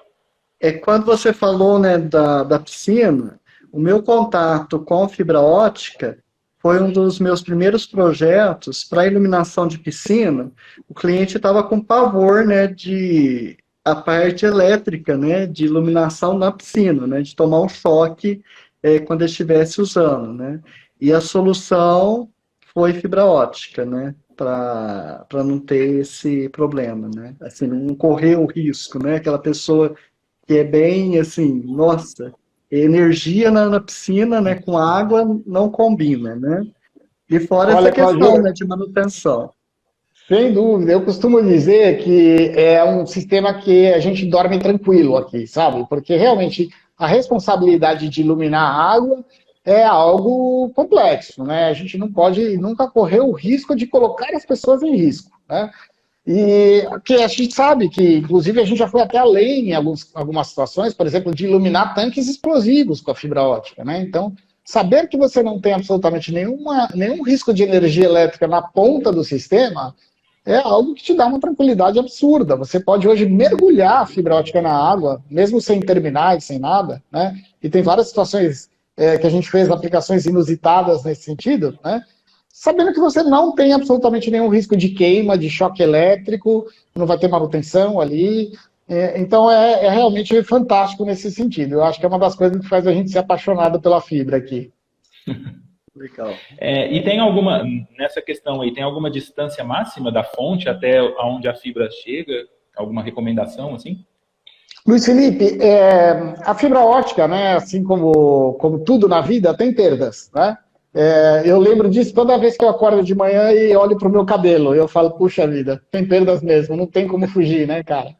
Quando você falou, né, da piscina, o meu contato com fibra ótica foi um dos meus primeiros projetos para iluminação de piscina. O cliente estava com pavor, né, de a parte elétrica, né, de iluminação na piscina, né, de tomar um choque quando ele estivesse usando, né. E a solução foi fibra ótica, né, para não ter esse problema, né, assim, não correr o risco, né, aquela pessoa que é bem assim, nossa, energia na piscina, né, com água não combina, né? E fora essa questão, Claudio, né, de manutenção. Sem dúvida, eu costumo dizer que é um sistema que a gente dorme tranquilo aqui, sabe? Porque realmente a responsabilidade de iluminar a água é algo complexo, né? A gente não pode nunca correr o risco de colocar as pessoas em risco, né? E que a gente sabe que, inclusive, a gente já foi até além em algumas situações, por exemplo, de iluminar tanques explosivos com a fibra ótica, né? Então, saber que você não tem absolutamente nenhum risco de energia elétrica na ponta do sistema é algo que te dá uma tranquilidade absurda. Você pode hoje mergulhar a fibra ótica na água, mesmo sem terminais, sem nada, né? E tem várias situações que a gente fez aplicações inusitadas nesse sentido, né? Sabendo que você não tem absolutamente nenhum risco de queima, de choque elétrico, não vai ter manutenção ali. Então é realmente fantástico nesse sentido. Eu acho que é uma das coisas que faz a gente ser apaixonado pela fibra aqui. Legal. E tem alguma, nessa questão aí, tem alguma distância máxima da fonte até onde a fibra chega? Alguma recomendação, assim? Luiz Felipe, a fibra ótica, né, assim como tudo na vida, tem perdas, né? Eu lembro disso toda vez que eu acordo de manhã e olho para o meu cabelo. Eu falo, puxa vida, tem perdas mesmo, não tem como fugir, né, cara?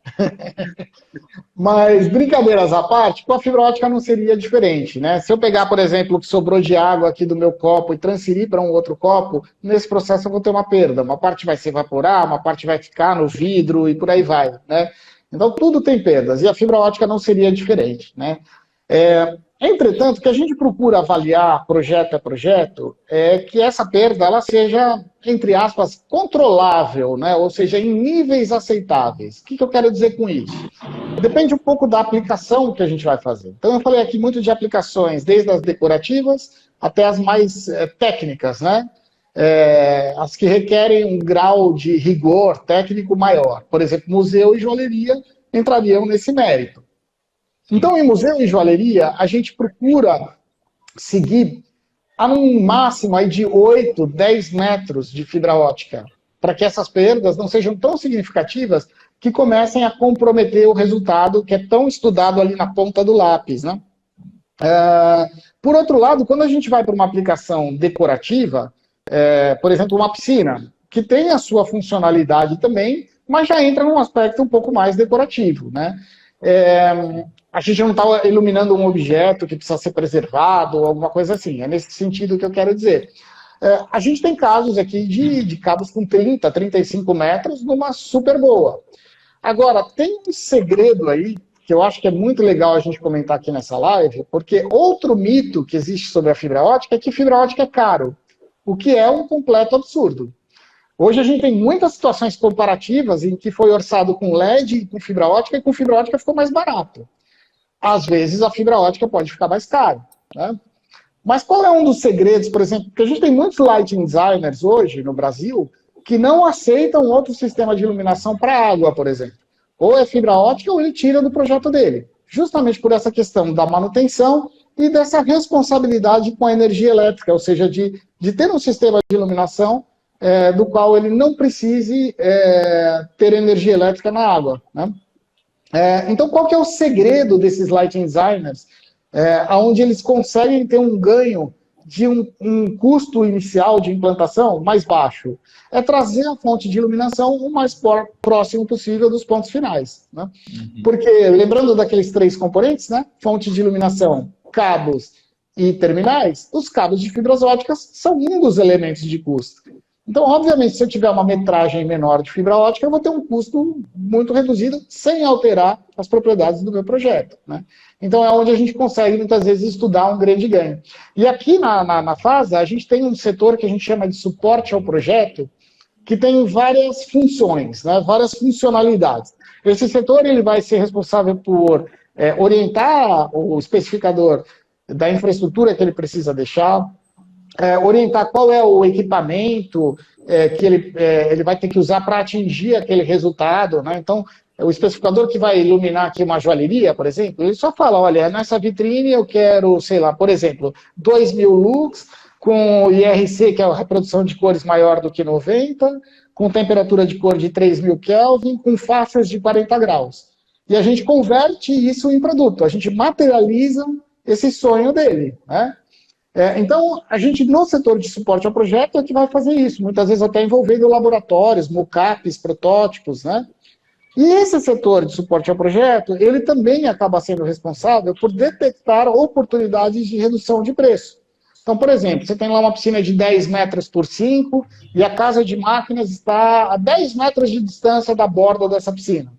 Mas, brincadeiras à parte, com a fibra ótica não seria diferente, né? Se eu pegar, por exemplo, o que sobrou de água aqui do meu copo e transferir para um outro copo, nesse processo eu vou ter uma perda. Uma parte vai se evaporar, uma parte vai ficar no vidro e por aí vai, né? Então, tudo tem perdas, e a fibra ótica não seria diferente, né? Entretanto, o que a gente procura avaliar projeto a projeto é que essa perda ela seja, entre aspas, controlável, né? Ou seja, em níveis aceitáveis. O que eu quero dizer com isso? Depende um pouco da aplicação que a gente vai fazer. Então, eu falei aqui muito de aplicações, desde as decorativas até as mais técnicas, né? As que requerem um grau de rigor técnico maior. Por exemplo, museu e joalheria entrariam nesse mérito. Então, em museu e joalheria, a gente procura seguir a um máximo aí de 8, 10 metros de fibra ótica, para que essas perdas não sejam tão significativas que comecem a comprometer o resultado que é tão estudado ali na ponta do lápis, né? Por outro lado, quando a gente vai para uma aplicação decorativa, por exemplo, uma piscina, que tem a sua funcionalidade também, mas já entra num aspecto um pouco mais decorativo, né? A gente não está iluminando um objeto que precisa ser preservado ou alguma coisa assim. É nesse sentido que eu quero dizer. A gente tem casos aqui de cabos com 30, 35 metros numa super boa. Agora, tem um segredo aí que eu acho que é muito legal a gente comentar aqui nessa live, porque outro mito que existe sobre a fibra ótica é que fibra ótica é caro, o que é um completo absurdo. Hoje a gente tem muitas situações comparativas em que foi orçado com LED e com fibra ótica, e com fibra ótica ficou mais barato. Às vezes a fibra ótica pode ficar mais cara, né? Mas qual é um dos segredos, por exemplo, porque a gente tem muitos lighting designers hoje no Brasil que não aceitam outro sistema de iluminação para água, por exemplo. ou é fibra ótica ou ele tira do projeto dele. Justamente por essa questão da manutenção e dessa responsabilidade com a energia elétrica, ou seja, de ter um sistema de iluminação do qual ele não precise ter energia elétrica na água, né? Então, qual que é o segredo desses lighting designers, onde eles conseguem ter um ganho de um custo inicial de implantação mais baixo? É trazer a fonte de iluminação o mais próximo possível dos pontos finais, né? Porque, lembrando daqueles 3 componentes, né? Fonte de iluminação, cabos e terminais, os cabos de fibras óticas são um dos elementos de custo. Então, obviamente, se eu tiver uma metragem menor de fibra ótica, eu vou ter um custo muito reduzido, sem alterar as propriedades do meu projeto, né? Então, é onde a gente consegue, muitas vezes, estudar um grande ganho. E aqui na FASA, a gente tem um setor que a gente chama de suporte ao projeto, que tem várias funções, né? Várias funcionalidades. Esse setor ele vai ser responsável por orientar o especificador da infraestrutura que ele precisa deixar, orientar qual é o equipamento que ele vai ter que usar para atingir aquele resultado, né? Então, o especificador que vai iluminar aqui uma joalheria, por exemplo, ele só fala, olha, nessa vitrine eu quero, sei lá, por exemplo, 2.000 lux, com IRC, que é a reprodução de cores maior do que 90, com temperatura de cor de 3.000 Kelvin, com faixas de 40 graus. E a gente converte isso em produto, a gente materializa esse sonho dele, né? Então, a gente, no setor de suporte ao projeto, é que vai fazer isso, muitas vezes até envolvendo laboratórios, mockups, protótipos, né? E esse setor de suporte ao projeto, ele também acaba sendo responsável por detectar oportunidades de redução de preço. Então, por exemplo, você tem lá uma piscina de 10 metros por 5 e a casa de máquinas está a 10 metros de distância da borda dessa piscina.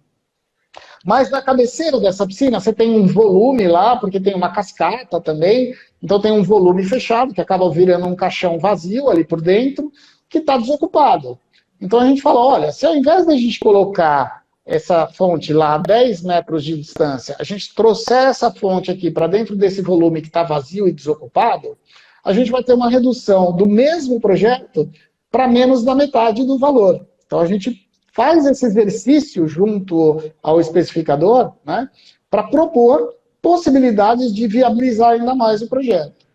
Mas na cabeceira dessa piscina você tem um volume lá, porque tem uma cascata também, então tem um volume fechado, que acaba virando um caixão vazio ali por dentro, que está desocupado. Então a gente fala, olha, se ao invés da gente colocar essa fonte lá a 10 metros de distância, a gente trouxer essa fonte aqui para dentro desse volume que está vazio e desocupado, a gente vai ter uma redução do mesmo projeto para menos da metade do valor. Então a gente faz esse exercício junto ao especificador, né, para propor possibilidades de viabilizar ainda mais o projeto.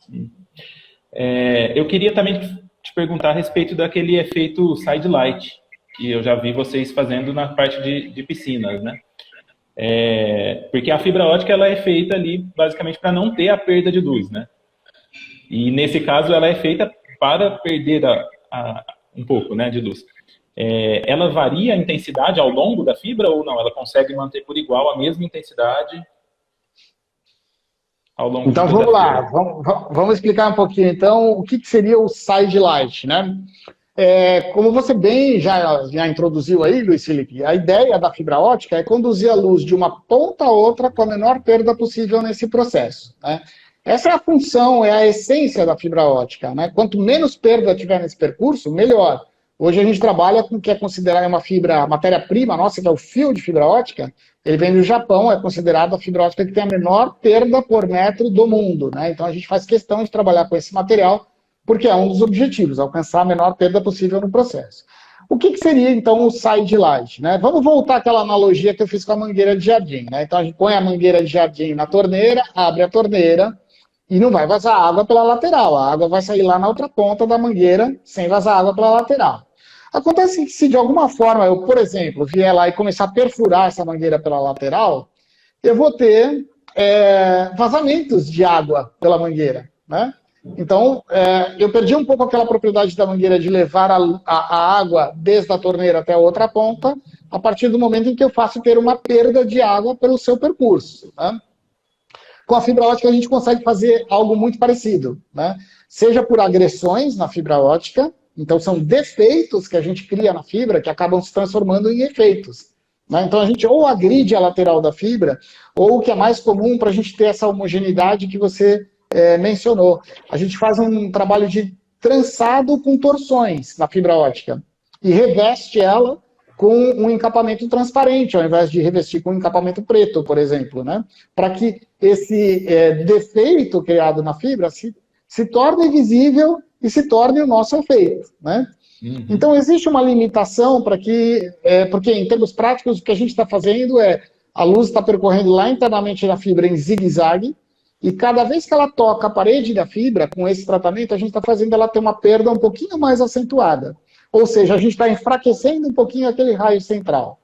Sim. Eu queria também te perguntar a respeito daquele efeito side light, que eu já vi vocês fazendo na parte de piscinas, né? Porque a fibra ótica ela é feita ali basicamente para não ter a perda de luz, né? E nesse caso ela é feita para perder um pouco, né, de luz. Ela varia a intensidade ao longo da fibra ou não? Ela consegue manter por igual a mesma intensidade ao longo então, vamos lá. Vamos explicar um pouquinho, então, o que seria o side light, né? Como você bem já introduziu aí, Luiz Felipe, a ideia da fibra ótica é conduzir a luz de uma ponta a outra com a menor perda possível nesse processo, né? Essa é a função, é a essência da fibra ótica, né? Quanto menos perda tiver nesse percurso, melhor. Hoje a gente trabalha com o que é considerado uma fibra, a matéria-prima nossa, que é o fio de fibra ótica, ele vem do Japão, é considerado a fibra ótica que tem a menor perda por metro do mundo, né? Então a gente faz questão de trabalhar com esse material, porque é um dos objetivos, alcançar a menor perda possível no processo. O que seria, então, o side light, né? Vamos voltar àquela analogia que eu fiz com a mangueira de jardim, né? Então a gente põe a mangueira de jardim na torneira, abre a torneira, e não vai vazar água pela lateral. A água vai sair lá na outra ponta da mangueira, sem vazar água pela lateral. Acontece que se de alguma forma eu, por exemplo, vier lá e começar a perfurar essa mangueira pela lateral, eu vou ter vazamentos de água pela mangueira, né? Então, eu perdi um pouco aquela propriedade da mangueira de levar a água desde a torneira até a outra ponta, a partir do momento em que eu faço ter uma perda de água pelo seu percurso, né? Com a fibra ótica a gente consegue fazer algo muito parecido, né? Seja por agressões na fibra ótica, então são defeitos que a gente cria na fibra que acabam se transformando em efeitos, né? Então a gente ou agride a lateral da fibra, ou o que é mais comum para a gente ter essa homogeneidade que você mencionou. A gente faz um trabalho de trançado com torções na fibra ótica e reveste ela com um encapamento transparente, ao invés de revestir com um encapamento preto, por exemplo, né? Para que esse defeito criado na fibra se torne visível e se torne o nosso efeito, né? Então, existe uma limitação para que, porque em termos práticos, o que a gente está fazendo é, a luz está percorrendo lá internamente na fibra em zigue-zague, e cada vez que ela toca a parede da fibra, com esse tratamento, a gente está fazendo ela ter uma perda um pouquinho mais acentuada. Ou seja, a gente está enfraquecendo um pouquinho aquele raio central.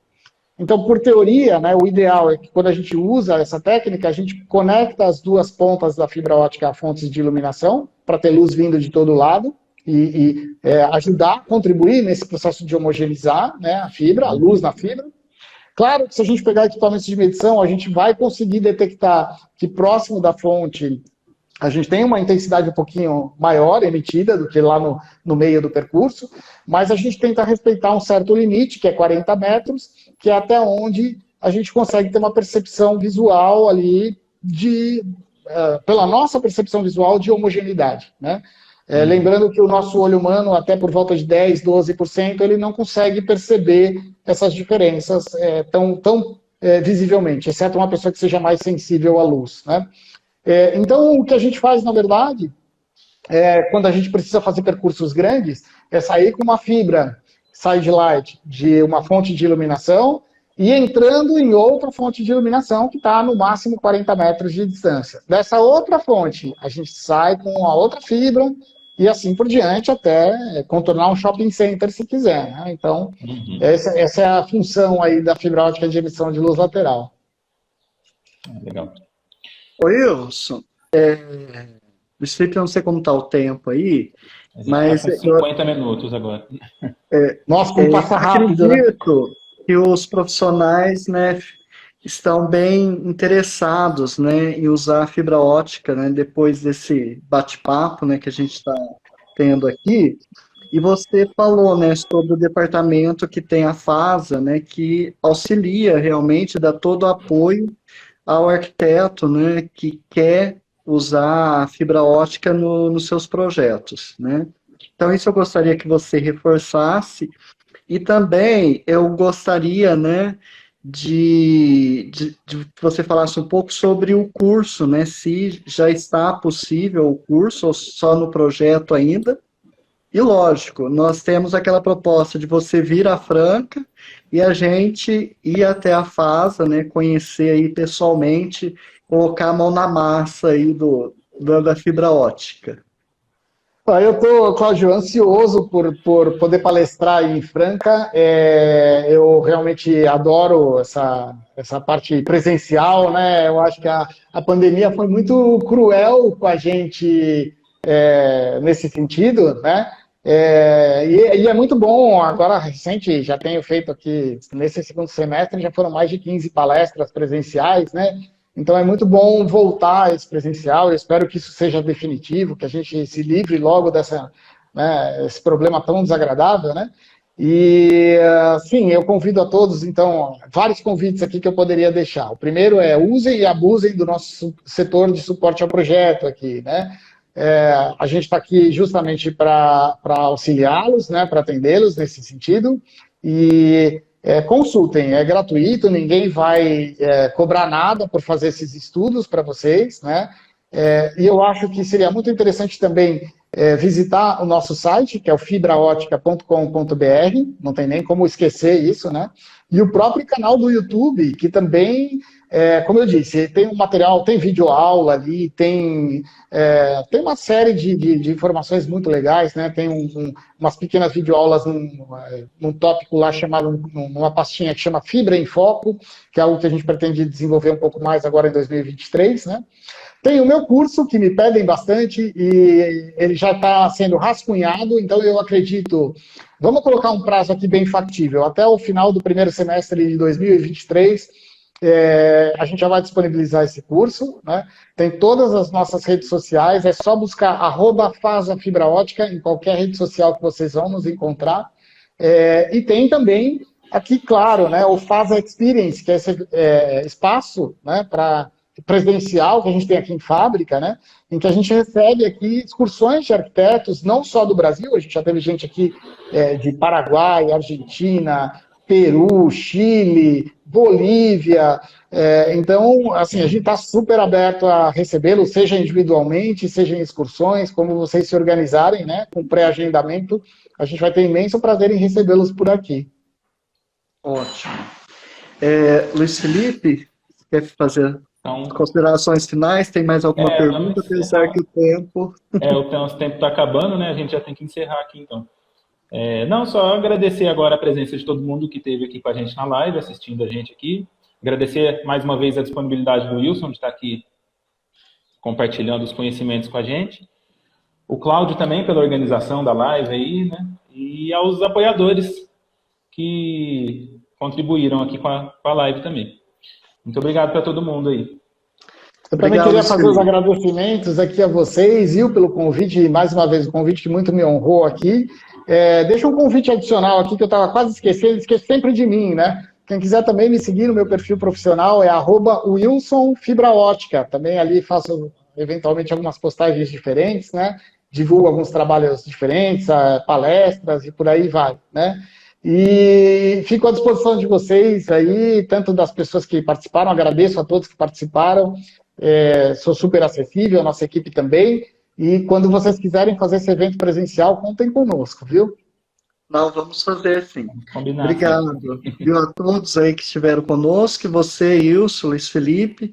Então, por teoria, né, o ideal é que quando a gente usa essa técnica, a gente conecta as duas pontas da fibra ótica a fontes de iluminação, para ter luz vindo de todo lado, e ajudar, contribuir nesse processo de homogeneizar, né, a fibra, a luz na fibra. Claro que se a gente pegar equipamentos de medição, a gente vai conseguir detectar que próximo da fonte a gente tem uma intensidade um pouquinho maior emitida do que lá no meio do percurso, mas a gente tenta respeitar um certo limite, que é 40 metros, que é até onde a gente consegue ter uma percepção visual ali pela nossa percepção visual de homogeneidade, né? Lembrando que o nosso olho humano, até por volta de 10, 12%, ele não consegue perceber essas diferenças tão visivelmente, exceto uma pessoa que seja mais sensível à luz, né? Então, o que a gente faz, na verdade, quando a gente precisa fazer percursos grandes, é sair com uma fibra side light de uma fonte de iluminação e entrando em outra fonte de iluminação que está no máximo 40 metros de distância. Dessa outra fonte, a gente sai com a outra fibra e assim por diante até contornar um shopping center se quiser, né? Então, essa é a função aí da fibra ótica de emissão de luz lateral. Legal. Ô, Wilson, eu não sei como está o tempo aí, mas... Tá com 50 minutos agora. Nossa, como passa rápido, né? Acredito que os profissionais, né, estão bem interessados, né, em usar a fibra ótica, né, depois desse bate-papo, né, que a gente está tendo aqui. E você falou, né, sobre o departamento que tem a FASA, né, que auxilia realmente, dá todo o apoio ao arquiteto, né, que quer usar a fibra ótica nos seus projetos, né? Então, isso eu gostaria que você reforçasse. E também eu gostaria, né, de que você falasse um pouco sobre o curso, né, se já está possível o curso ou só no projeto ainda. E lógico, nós temos aquela proposta de você vir a Franca e a gente ir até a FASA, né, conhecer aí pessoalmente, colocar a mão na massa aí da fibra ótica. Eu estou, Cláudio, ansioso por poder palestrar em Franca. Eu realmente adoro essa parte presencial, né? Eu acho que a pandemia foi muito cruel com a gente nesse sentido, né? E é muito bom, agora recente, já tenho feito aqui, nesse segundo semestre, já foram mais de 15 palestras presenciais, né? Então é muito bom voltar a esse presencial, eu espero que isso seja definitivo, que a gente se livre logo esse problema tão desagradável, né? E, sim, eu convido a todos, então, vários convites aqui que eu poderia deixar. O primeiro é usem e abusem do nosso setor de suporte ao projeto aqui, né? A gente está aqui justamente para auxiliá-los, né, para atendê-los nesse sentido, e consultem, é gratuito, ninguém vai cobrar nada por fazer esses estudos para vocês, né? E eu acho que seria muito interessante também visitar o nosso site, que é o fibraótica.com.br, não tem nem como esquecer isso, né? E o próprio canal do YouTube, que também, como eu disse, tem um material, tem videoaula ali, tem uma série de informações muito legais, né? Tem umas pequenas videoaulas num tópico lá chamado, numa pastinha que chama Fibra em Foco, que é algo que a gente pretende desenvolver um pouco mais agora em 2023, né? Tem o meu curso, que me pedem bastante, e ele já está sendo rascunhado, então eu acredito... Vamos colocar um prazo aqui bem factível. Até o final do primeiro semestre de 2023, a gente já vai disponibilizar esse curso, né? Tem todas as nossas redes sociais, é só buscar @FasaFibraOtica em qualquer rede social que vocês vão nos encontrar. E tem também aqui, claro, né, o Fasa Experience, que é esse espaço, né, presidencial que a gente tem aqui em fábrica, né, em que a gente recebe aqui excursões de arquitetos, não só do Brasil, a gente já teve gente aqui de Paraguai, Argentina, Peru, Chile, Bolívia. Então, assim, a gente está super aberto a recebê-los, seja individualmente, seja em excursões, como vocês se organizarem, né, com pré-agendamento, a gente vai ter imenso prazer em recebê-los por aqui. Ótimo. Luiz Felipe, quer fazer Então, considerações finais? Tem mais alguma pergunta? vamos Apesar que o tempo... o tempo está acabando, né? A gente já tem que encerrar aqui, então. Não, só agradecer agora a presença de todo mundo que esteve aqui com a gente na live, assistindo a gente aqui. Agradecer mais uma vez a disponibilidade do Wilson de estar aqui compartilhando os conhecimentos com a gente. O Cláudio também pela organização da live aí, né? E aos apoiadores que contribuíram aqui com a live também. Muito obrigado para todo mundo aí. Eu também Obrigado, queria fazer Felipe. os agradecimentos aqui a vocês, Will, pelo convite, mais uma vez, o convite que muito me honrou aqui. Deixa um convite adicional aqui que eu estava quase esquecendo, esqueço sempre de mim, né? Quem quiser também me seguir no meu perfil profissional é @WilsonFibraOptica. Também ali faço, eventualmente, algumas postagens diferentes, né? Divulgo alguns trabalhos diferentes, palestras e por aí vai, né? E fico à disposição de vocês aí, tanto das pessoas que participaram, agradeço a todos que participaram, sou super acessível, a nossa equipe também, e quando vocês quiserem fazer esse evento presencial, contem conosco, viu? Não, vamos fazer sim. Combinado. Obrigado. Viu, a todos aí que estiveram conosco, você, Wilson, Luiz Felipe,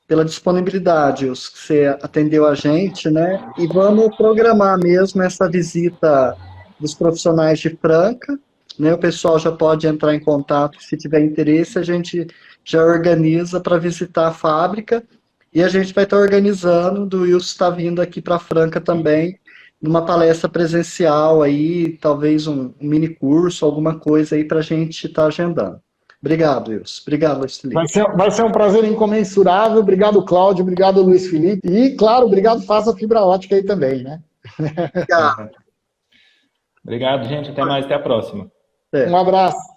pela disponibilidade, os que você atendeu a gente, né? E vamos programar mesmo essa visita dos profissionais de Franca, né? O pessoal já pode entrar em contato, se tiver interesse, a gente já organiza para visitar a fábrica e a gente vai estar organizando, do Wilson estar vindo aqui para Franca também, numa palestra presencial aí, talvez um mini curso, alguma coisa aí para a gente estar agendando. Obrigado, Wilson. Obrigado, Luiz Felipe. Vai ser um prazer incomensurável. Obrigado, Cláudio. Obrigado, Luiz Felipe. E, claro, obrigado, Faça Fibra Ótica aí também, né? Obrigado. Obrigado, gente. Até mais. Até a próxima. Um abraço.